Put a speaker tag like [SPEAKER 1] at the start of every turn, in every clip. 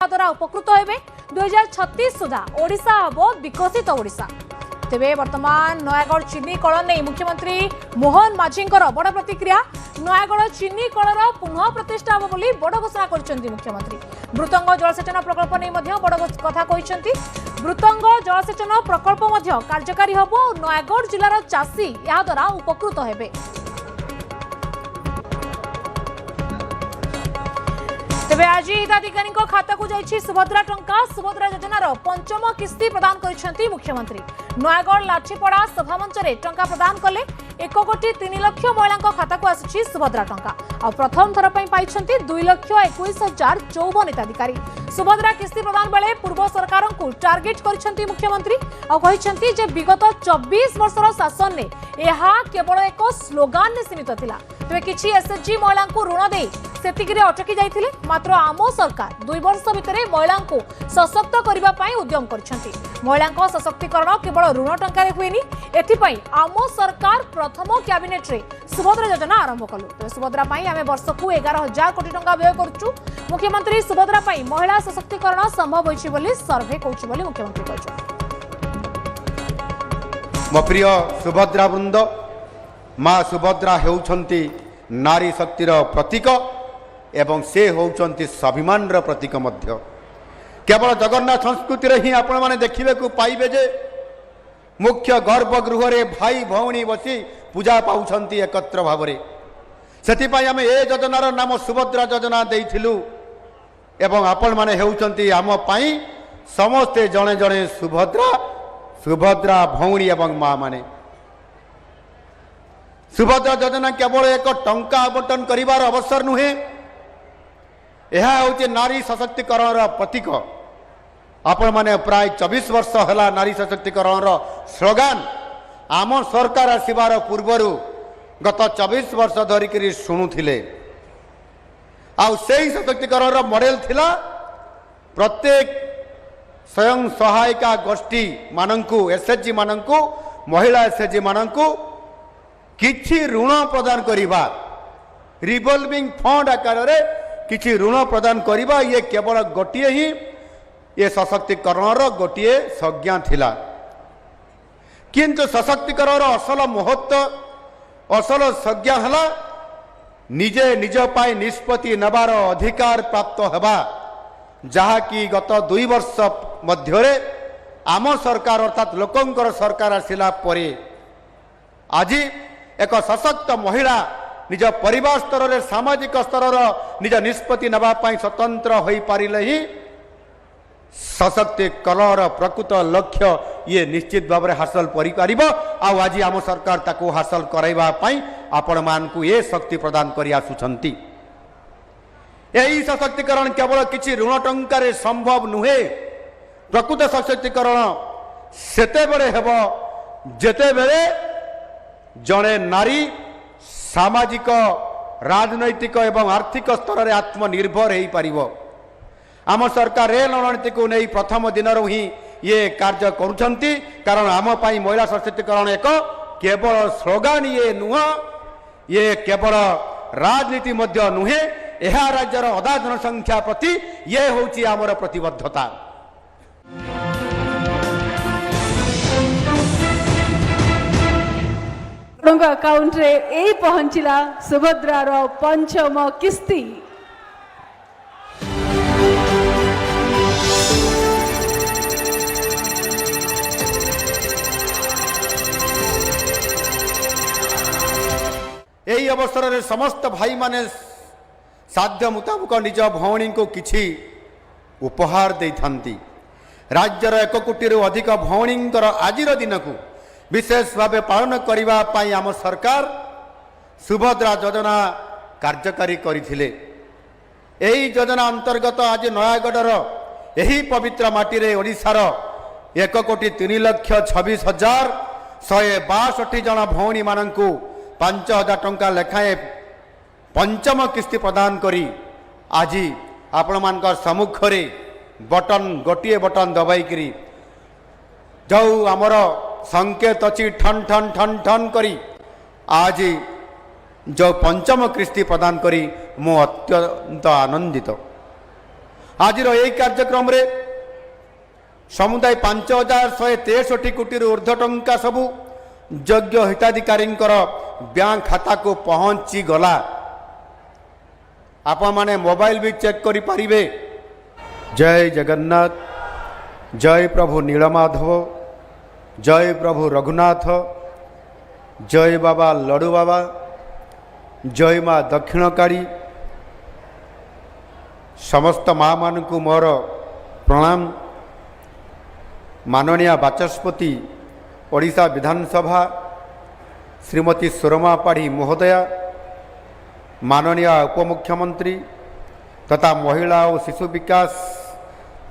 [SPEAKER 1] द्वारा उपकृत होबे 2036 सुधा ओडिशा हबो विकसित ओडिशा। तेबे वर्तमान नयागढ़ चीनी कल नहीं मुख्यमंत्री मोहन माझींकर बड़ प्रतिक्रिया। नयागढ़ चीनी कलर पुनः प्रतिष्ठा हम बोली बड़ घोषणा करछंती मुख्यमंत्री। मृतंग जलसेचन प्रकल्प नहीं मध्य बड़ कथा कहिसंती। मृतंग जलसेचन प्रकल्प मध्य कार्यकारी हबो। नयागढ़ जिलार चाषी या द्वारा उपकृत हेबे। तेबे आज हिताधिकारी खाता को जाइछि सुभद्रा टंका। सुभद्रा योजनार पंचम किस्ती प्रदान करिसेंती मुख्यमंत्री। नयागढ़ लाठीपड़ा सभामंच रे टंका प्रदान कले 1,03,00,000 महिला खाता को आसी सुभद्रा टंका। आ प्रथम थर पई पाइछंती 2,21,054 हिताधिकारी। सुभद्रा किस्ती प्रदान बेले पूर्व सरकार को टार्गेट करिसेंती मुख्यमंत्री। आ कहिसेंती जे विगत 24 वर्षर शासन ने एहा केवल एक स्लोगान ने सीमित थिला। तेबे किछि एसएचजी महिला को ऋण दे सेतिकिरे अटकी जाइथिले। मात्र आमो सरकार 2 वर्ष भितरे महिला को सशक्त करबा पई उद्यम करछंती। महिला सशक्तिकरण केवल ऋण टंकारे हुएनी। एथिपई आमो सरकार प्रथम कैबिनेट रे सुभद्रा योजना आरंभ कलु। तो सुभद्रा पई आमे वर्ष को 11,000 कोटी टंका व्यय करछु। मुख्यमंत्री सुभद्रा पई महिला सशक्तिकरण संभव होइछि बोली सर्वे कहछि बोली मुख्यमंत्री कहछथि।
[SPEAKER 2] मो प्रिय सुभद्रा वृंद, माँ सुभद्रा हेउछंती नारी शक्तिर प्रतीक एवं से होउछंती स्वाभिमान प्रतीक मध्य। केवल जगन्नाथ संस्कृति रे ही आपण माने देखिबे को पाइबे जे मुख्य गर्भगृह रे भाई भौणी बसी पूजा पाउछंती एकत्र भावरे। सेतिपई आमे ए योजनार नाम सुभद्रा योजना देइथिलु एवं आपण माने हेउछंती आम पई समस्ते जणे जणे सुभद्रा भौणी एवं माँ माने। सुभद्रा योजना केवल एक टंका आवंटन करिवार अवसर नुहे, यह हूँ नारी सशक्तिकरण प्रतीक। आपण माने प्राय 24 वर्ष है नारी सशक्तिकरण स्लोगान आम सरकार आसबार पूर्वर गत 24 वर्ष धरिक शुणुले। आई सशक्तिकरण मॉडल थिला प्रत्येक स्वयं सहायिका गोष्ठी मानंकु एसएचजी मानंकु महिला एसएचजी मानंकु किछि ऋण प्रदान करिबा, रिवॉल्विंग फंड आकार रे किछि ऋण प्रदान करिबा। ये केवल गोटिए ही ये सशक्तिकरण गोटिए संज्ञा थिला। किंतु सशक्तिकरण असल महत्व असल संज्ञा हला निजे निज पाई निष्पत्ति नबार अधिकार प्राप्त हेबा, जहा कि गत 2 वर्ष मध्यरे आम सरकार अर्थात लोकंकर सरकार आसिला परे आज एक सशक्त महिला निज परिवार स्तर रे सामाजिक स्तर निज निष्पत्ति नबा पाई स्वतंत्र होई पारिले ही सशक्तिकरण प्रकृत लक्ष्य ये निश्चित भाव में हासिल करिब। आज आम सरकार ताको हासिल कराइबा पाई आपण मानकु ये शक्ति प्रदान करि आसुछंती। यही सशक्तिकरण केवल किछि ऋण टंकारे संभव नुहे। प्रकृत सशक्तिकरण सेते बेले हेबो जेते बेले जड़े नारी सामाजिक राजनैतिक एवं आर्थिक स्तर में आत्मनिर्भर हो पारिबो। आम सरकार रेल रणनीति को नहीं प्रथम दिन ही ये कार्य करुछंती। कारण आम पाई महिला सशक्तिकरण एक केवल स्लोगान ये नुह, ये केवल राजनीति मध्य नुहे। यह राज्यर अधा जनसंख्या प्रति ये होची आमर प्रतिबद्धता।
[SPEAKER 3] अकाउंट रे ए पहुंचला सुभद्रार पंचम किस्ती।
[SPEAKER 2] यही अवसर में समस्त भाई माने साध्य मुताबिक निज भौणी को किछि उपहार दे थांती। राज्यर 1 कोटी अधिक भौणींकर आज दिन को विशेष भाव पालन करने आम सरकार सुभद्रा योजना कार्यकारी करथिले। यही योजना अंतर्गत आज नयागढ़ यही पवित्र माटी रे ओडिशार 1,26,26,162 जन भौणी मानंकु 5,000 टंका लेखाएं पंचम किस्ती प्रदान करी आज आपण मानकर सम्मुख रे बटन गोटे बटन दबाई जो आमर संकेत अच्छी ठन ठन ठन ठन करी आज जो पंचम किस्ती प्रदान करी मु अत्यंत आनंदित। आज यही कार्यक्रम रे समुदाय 5163 कोटी ऊर्ध्व टंका सबू योग्य हिताधिकारी बैंक खाता को पहुंची गला। आपण माने मोबाइल भी चेक करि परिबे। जय जगन्नाथ, जय प्रभु नीलमाधव, जय प्रभु रघुनाथ, जय बाबा लडू बाबा, जय माँ दक्षिणकारी। समस्त माँ मान को मोर प्रणाम। माननीय बाचस्पति ओडिशा विधानसभा श्रीमती सुरमा पाढ़ी महोदया, माननीय उपमुख्यमंत्री तथा महिला और शिशु विकास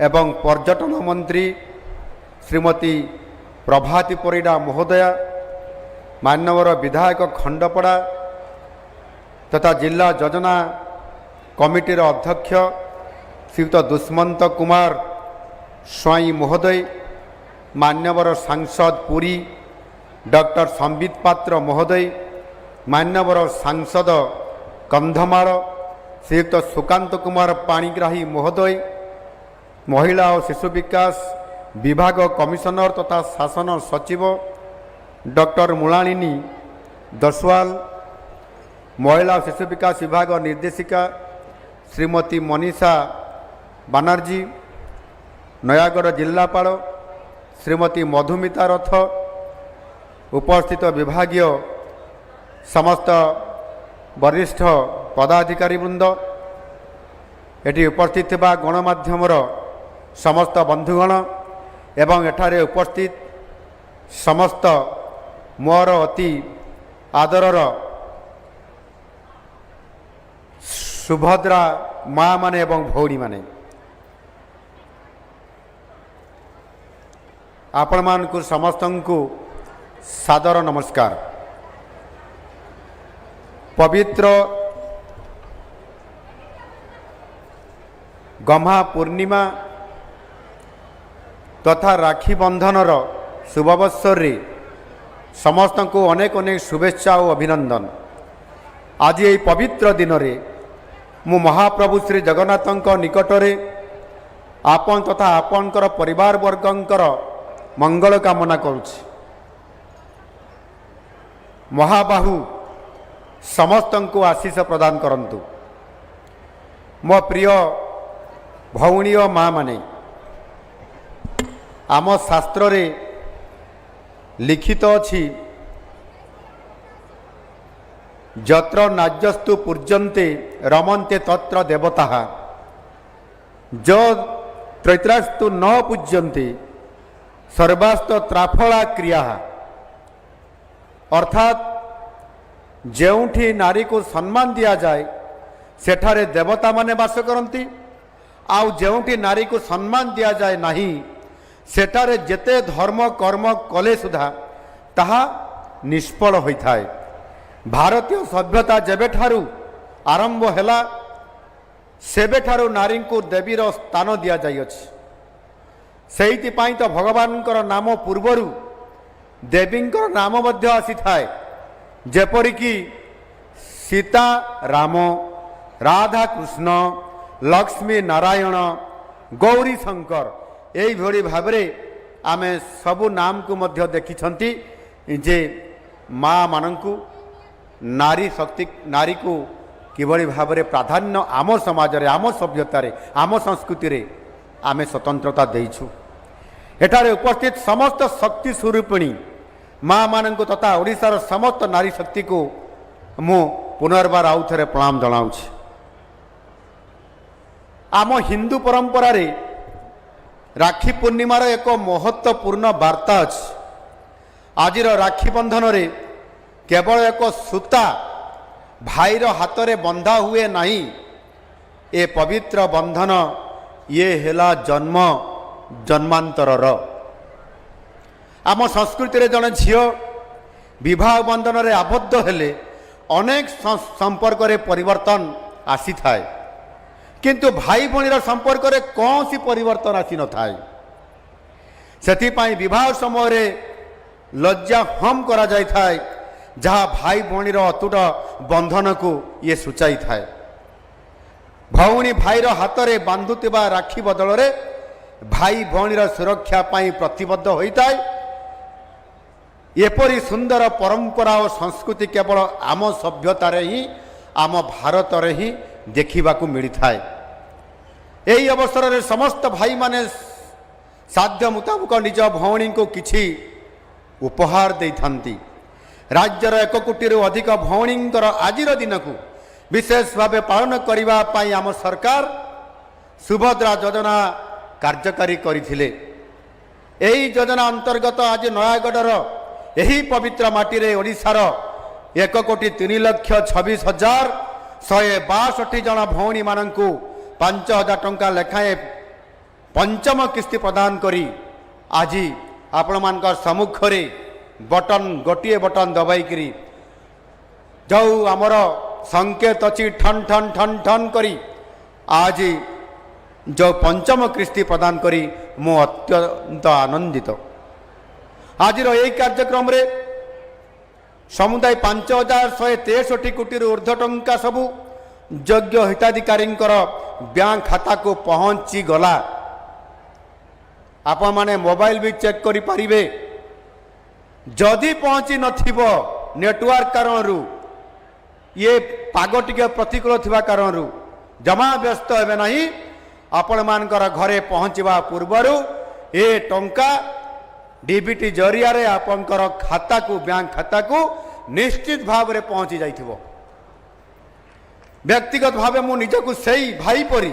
[SPEAKER 2] एवं पर्यटन मंत्री श्रीमती प्रभाती परिडा महोदया, मान्यवर विधायक खंडपड़ा तथा जिला योजना कमिटीर अध्यक्ष श्रीयुक्त दुष्मंत कुमार स्वाई महोदय, मान्यवर सांसद पुरी डॉक्टर संबित पात्र महोदय, मान्यवर सांसद कंधमाल श्रीयुक्त सुकांत कुमार पाणिग्राही महोदय, महिला और शिशु विकास विभाग कमिशनर तथा शासन सचिव डॉक्टर मुलालिनी दसवाल, महिला और शिशु विकास विभाग निर्देशिका श्रीमती मनीषा बानर्जी, नयागढ़ जिलापाल श्रीमती मधुमिता रथ, उपस्थित विभागीय समस्त वरिष्ठ पदाधिकारी वृंद, एटी उपस्थित थिबा गणमाध्यमर समस्त बंधुगण एवं एठारे उपस्थित समस्त मोर अति आदरर सुभद्रा माँ माने एवं भौणी माने, आपण मानकु समस्तंकु सादर नमस्कार। पवित्र गम्हा पूर्णिमा तथा राखी बंधनर शुभावसर रे समस्तंकु अनेक अनेक शुभेच्छा और अभिनंदन। आज यही पवित्र दिन रे मु महाप्रभु श्री जगन्नाथଙ୍କ निकटरे आपण तथा आपणकर परिवार वर्गंकर मंगल कामना करुछि। महाबाहु समस्तंकु आशीष प्रदान करंतु। मो प्रिय भौणी और माँ माने, आम शास्त्र रे लिखित अछि जत्र नाज्यस्तु पूज्यन्ते रमन्ते तत्र देवताः, जो त्रैत्रास्तु न पूज्यन्ते सर्वास्त त्राफला क्रिया। अर्थात जेउठी नारी को सम्मान दिया जाए सेठारे देवता माने वास करती, आउ जेउठी नारी को सम्मान दिया जाए नहीं सेठारे जेते धर्म कर्म कले सुधा ताहा निष्फल होता है। भारतीय सभ्यता जेबेठारू आरंभ हैला सेबेठारू नारी को देवीर स्थान दिया जाइअछि। सेहितिपाई तो भगवानकर नाम पूर्वरु देवींकर नाम मध्य आसी थाए, जेपरिकी सीता राम, राधा कृष्ण, लक्ष्मी नारायण, गौरी शंकर, यही भली भावरे आमे सबु नाम को मध्य देखिछंती जे माँ मानंकु नारी शक्ति नारी को किभली भावरे प्राधान्य आम समाज रे, आम सभ्यता रे, आम संस्कृति रे आमे स्वतंत्रता देइछु। एठारे उपस्थित समस्त शक्ति स्वरूपिणी माँ मानंकु तथा ओडिशार समस्त नारी शक्ति को मु पुनर्बार आउ थरे प्रणाम जनाउछि। आम हिंदू परंपरा रे राखी पूर्णिमार एक महत्वपूर्ण वार्ता अछि। आजिर राखी बंधन रे केवल एक सूता भाईर हाथ रे बंधा हुए नहीं, ए पवित्र बंधन ये हेला जन्म जन्मांतरर। आम संस्कृति रे जने झियो विवाह बंधन रे आबद्ध हेले अनेक संपर्क रे परिवर्तन आसी थाए, किंतु भाई भणीर संपर्क रे कौन सी परिवर्तन आसी न थाए। सेथिपाई विवाह समय रे लज्जा हम करा जाय थाए, जहाँ भाई भणीर अतुट बंधन को ये सूचाई थाए। ଭଉଣୀ ଭାଇର ହାତରେ ବାନ୍ଧୁଥିବା ରାକ୍ଷୀ ବଦଳରେ ଭାଇ ଭଉଣୀର ସୁରକ୍ଷା ପାଇଁ ପ୍ରତିବଦ୍ଧ ହୋଇଥାଏ। ଏପରି ସୁନ୍ଦର ପରମ୍ପରା ଓ ସଂସ୍କୃତି କେବଳ ଆମ ସଭ୍ୟତାରେ ହିଁ ଆମ ଭାରତରେ ହିଁ ଦେଖିବାକୁ ମିଳିଥାଏ। ଏହି ଅବସରରେ ସମସ୍ତ ଭାଇମାନେ ସାଧ୍ୟ ମୁତାବକ ନିଜ ଭଉଣୀଙ୍କୁ କିଛି ଉପହାର ଦେଇଥାନ୍ତି। ରାଜ୍ୟର 1 କୋଟିରୁ ଅଧିକ ଭଉଣୀଙ୍କର ଆଜିର ଦିନକୁ ବିଶେଷ ଭାବେ ପାଳନ କରିବା ପାଇଁ ଆମ ସରକାର ସୁଭଦ୍ରା ଯୋଜନା କାର୍ଯ୍ୟକାରୀ କରିଥିଲେ। ଏହି ଯୋଜନା ଅନ୍ତର୍ଗତ ଆଜି ନୟାଗଡ଼ର ଏହି ପବିତ୍ର ମାଟିରେ ଓଡ଼ିଶାର 1,03,26,162 ଜଣ ଭଉଣୀମାନଙ୍କୁ 5,000 ଟଙ୍କା ଲେଖାଏଁ ପଞ୍ଚମ କିସ୍ତି ପ୍ରଦାନ କରି ଆଜି ଆପଣମାନଙ୍କ ସମ୍ମୁଖରେ ଗୋଟିଏ ବଟନ ଦବାଇକିରି ଯେଉଁ ଆମର ସଂକେତ ଅଛି ଠନ୍ ଠନ୍ ଠନ୍ ଠନ୍ କରି ଆଜି ଯେଉଁ ପଞ୍ଚମ କିସ୍ତି ପ୍ରଦାନ କରି ମୁଁ ଅତ୍ୟନ୍ତ ଆନନ୍ଦିତ। ଆଜିର ଏହି କାର୍ଯ୍ୟକ୍ରମରେ ସମୁଦାୟ 5,163 କୋଟିରୁ ଉର୍ଦ୍ଧ୍ୱ ଟଙ୍କା ସବୁ ଯୋଗ୍ୟ ହିତାଧିକାରୀଙ୍କର ବ୍ୟାଙ୍କ ଖାତାକୁ ପହଞ୍ଚିଗଲା। ଆପଣମାନେ ମୋବାଇଲ ବି ଚେକ୍ କରିପାରିବେ। ଯଦି ପହଞ୍ଚି ନଥିବ ନେଟୱାର୍କ କାରଣରୁ, ଇଏ ପାଗ ଟିକେ ପ୍ରତିକୂଳ ଥିବା କାରଣରୁ ଜମା ବ୍ୟସ୍ତ ହେବେ ନାହିଁ। ଆପଣମାନଙ୍କର ଘରେ ପହଞ୍ଚିବା ପୂର୍ବରୁ ଏ ଟଙ୍କା ଡିବିଟି ଜରିଆରେ ଆପଣଙ୍କର ଖାତାକୁ ବ୍ୟାଙ୍କ ଖାତାକୁ ନିଶ୍ଚିତ ଭାବରେ ପହଞ୍ଚି ଯାଇଥିବ। ବ୍ୟକ୍ତିଗତ ଭାବେ ମୁଁ ନିଜକୁ ସେଇ ଭାଇ ପରି